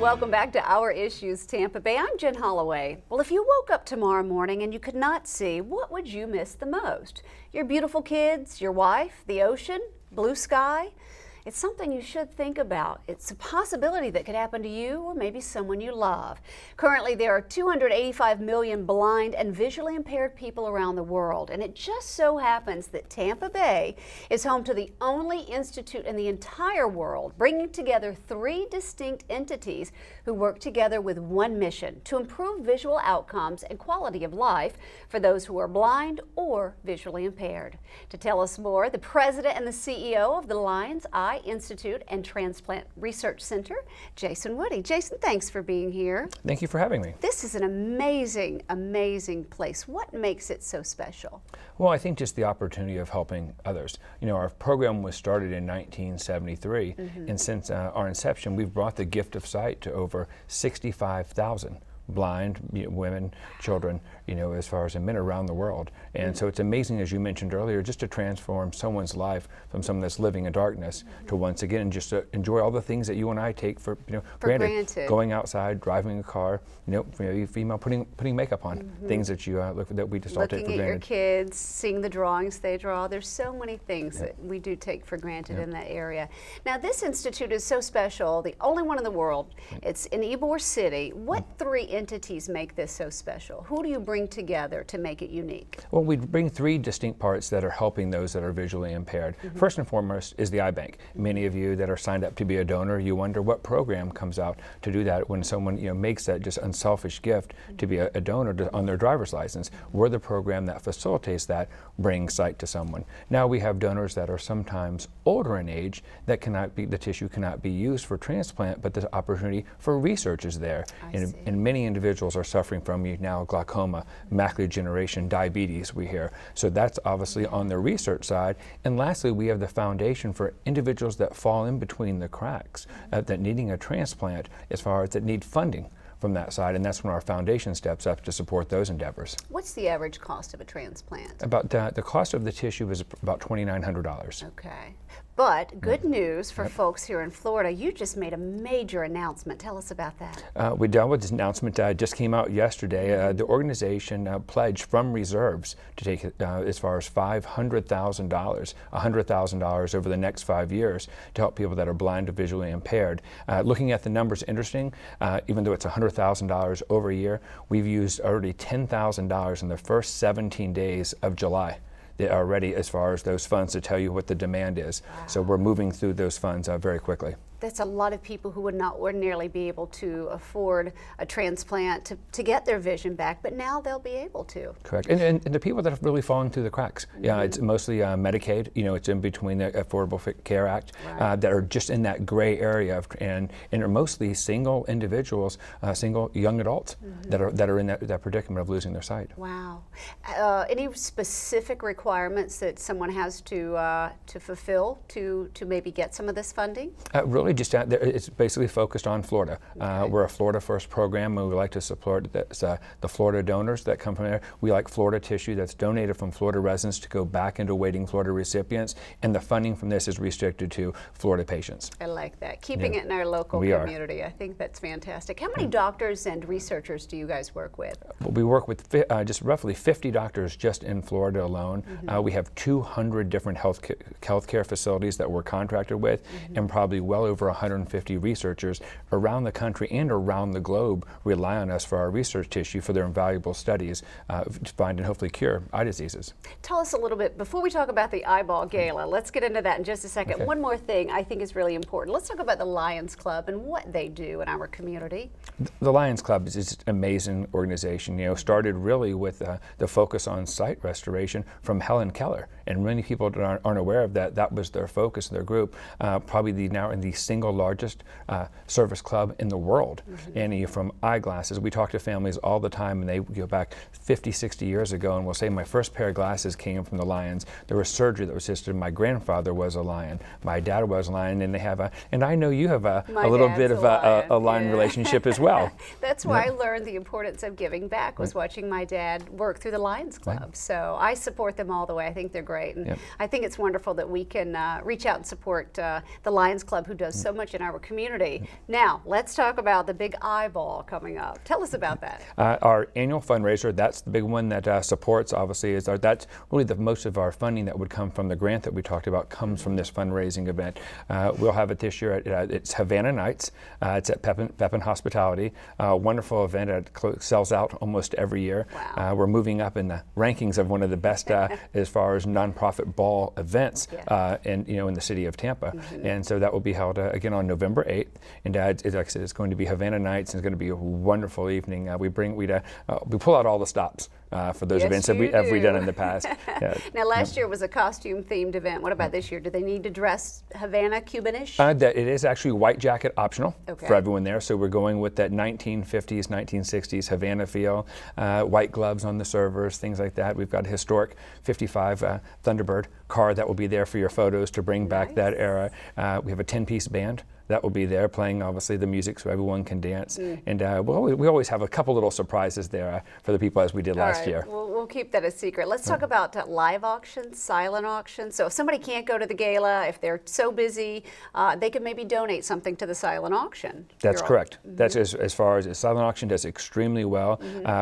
Welcome back to Our Issues Tampa Bay. I'm Jen Holloway. Well, if you woke up tomorrow morning and you could not see, what would you miss the most? Your beautiful kids, your wife, the ocean, blue sky? It's something you should think about. It's a possibility that could happen to you or maybe someone you love. Currently, there are 285 million blind and visually impaired people around the world, and it just so happens that Tampa Bay is home to the only institute in the entire world bringing together 3 distinct entities who work together with one mission: to improve visual outcomes and quality of life for those who are blind or visually impaired. To tell us more, the president and the CEO of the Lions Eye Institute and Transplant Research Center, Jason Woody. Jason, thanks for being here. Thank you for having me. This is an amazing, amazing place. What makes it so special? Well, I think just the opportunity of helping others. You know, our program was started in 1973, and since our inception, we've brought the gift of sight to over 65,000 blind women, children, as far as men around the world. And so it's amazing, as you mentioned earlier, just to transform someone's life from someone that's living in darkness to once again just to enjoy all the things that you and I take for granted. Going outside, driving a car, female putting makeup on, things that you that we just all take for granted. Looking at your kids, seeing the drawings they draw. There's so many things that we do take for granted in that area. Now, this institute is so special, the only one in the world. It's in Ybor City. What 3 entities make this so special? Who do you bring together to make it unique? Well, we bring 3 distinct parts that are helping those that are visually impaired. First and foremost is the eye bank. Many of you that are signed up to be a donor, you wonder what program comes out to do that when someone makes that just unselfish gift to be a donor on their driver's license. We're the program that facilitates that, bring sight to someone. Now we have donors that are sometimes older in age that the tissue cannot be used for transplant, but the opportunity for research is there. And many individuals are suffering from now glaucoma, macular degeneration, diabetes, we hear. So that's obviously on the research side. And lastly, we have the foundation for individuals that fall in between the cracks, that needing a transplant as far as that need funding from that side, and that's when our foundation steps up to support those endeavors. What's the average cost of a transplant? About the cost of the tissue is about $2,900. Okay. But good news for folks here in Florida, you just made a major announcement. Tell us about that. We dealt with this announcement just came out yesterday. The organization pledged from reserves to take as far as $500,000, $100,000 over the next 5 years to help people that are blind or visually impaired. Looking at the numbers, interesting, even though it's $100,000 over a year, we've used already $10,000 in the first 17 days of July. They are ready as far as those funds to tell you what the demand is. Wow. So we're moving through those funds very quickly. That's a lot of people who would not ordinarily be able to afford a transplant to get their vision back, but now they'll be able to. Correct. And the people that have really fallen through the cracks. Yeah, it's mostly Medicaid. It's in between the Affordable Care Act that are just in that gray area, and are mostly single individuals, single young adults that are in that predicament of losing their sight. Wow. Any specific requirements that someone has to fulfill to maybe get some of this funding? Really, just it's basically focused on Florida. We're a Florida first program, and we like to support the Florida donors that come from there. We like Florida tissue that's donated from Florida residents to go back into waiting Florida recipients, and the funding from this is restricted to Florida patients. I like that. Keeping it in our local community. I think that's fantastic. How many doctors and researchers do you guys work with? Well, we work with just roughly 50 doctors just in Florida alone. We have 200 different healthcare facilities that we're contracted with, and probably well over 150 researchers around the country and around the globe rely on us for our research tissue for their invaluable studies to find and hopefully cure eye diseases. Tell us a little bit, before we talk about the Eyeball Gala, let's get into that in just a second. Okay. One more thing I think is really important. Let's talk about the Lions Club and what they do in our community. The Lions Club is an amazing organization. Started really with the focus on sight restoration from Helen Keller, and many people aren't aware of that. That was their focus, their group, probably now in the single largest service club in the world. And from eyeglasses, we talk to families all the time, and they go back 50, 60 years ago and will say, my first pair of glasses came from the Lions. There was surgery that was assisted. My grandfather was a Lion. My dad was a Lion, and they have and I know you have a little bit of a Lion relationship as well. That's why I learned the importance of giving back, was watching my dad work through the Lions Club. So I support them all the way. I think they're great. And I think it's wonderful that we can reach out and support the Lions Club, who does does so much in our community. Now, let's talk about the big eyeball coming up. Tell us about that. Our annual fundraiser, that's the big one that supports, obviously, that's really the most of our funding that would come from the grant that we talked about comes from this fundraising event. We'll have it this year it's Havana Nights. It's at Pepin Hospitality. Wonderful event. It sells out almost every year. Wow. We're moving up in the rankings of one of the best as far as nonprofit ball events in the city of Tampa. And so that will be held again on November 8th. And like I said, it's going to be Havana Nights, and it's going to be a wonderful evening. We pull out all the stops for those events that we've done in the past. Now, last year was a costume-themed event. What about this year? Do they need to dress Havana Cubanish? It is actually white jacket optional for everyone there. So we're going with that 1950s, 1960s Havana feel. White gloves on the servers, things like that. We've got a historic 55 Thunderbird car that will be there for your photos to bring back that era. We have a 10-piece band that will be there playing obviously the music so everyone can dance. And we always have a couple little surprises there for the people as we did last year. We'll keep that a secret. Let's talk about live auctions, silent auctions. So if somebody can't go to the gala, if they're so busy, they can maybe donate something to the silent auction. That's correct. That's as far as the silent auction does extremely well.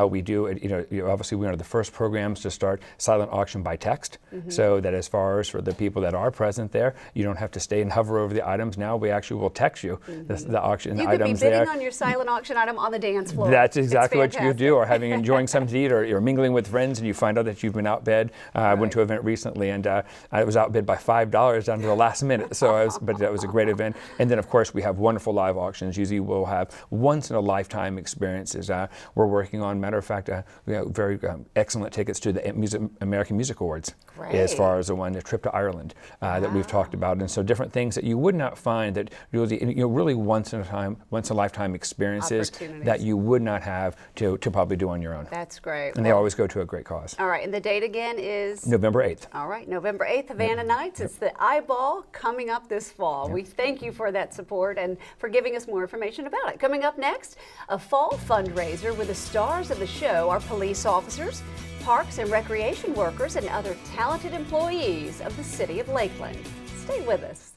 We do, obviously we are the first programs to start silent auction by text, so that as far as for the people that are present there, you don't have to stay and hover over the items. Now we actually will text you the auction items there. You could be bidding on your silent auction item on the dance floor. That's exactly what you do, or enjoying something to eat, or you're mingling with friends and you find out that you've been outbid. I went to an event recently and I was outbid by $5 down to the last minute. But that was a great event. And then of course we have wonderful live auctions. Usually we'll have once in a lifetime experiences. We're working on, matter of fact, very excellent tickets to the American Music Awards. Great. As far as the trip to Ireland that we've talked about, and so different things that you would not find that really once in a lifetime experiences that you would not have to probably do on your own. That's great. And they always go to a great cause. All right, and the date again is? November 8th. All right, November 8th, Havana Nights. It's the eyeball coming up this fall. We thank you for that support and for giving us more information about it. Coming up next, a fall fundraiser where the stars of the show are police officers, parks and recreation workers, and other talented employees of the city of Lakeland. Stay with us.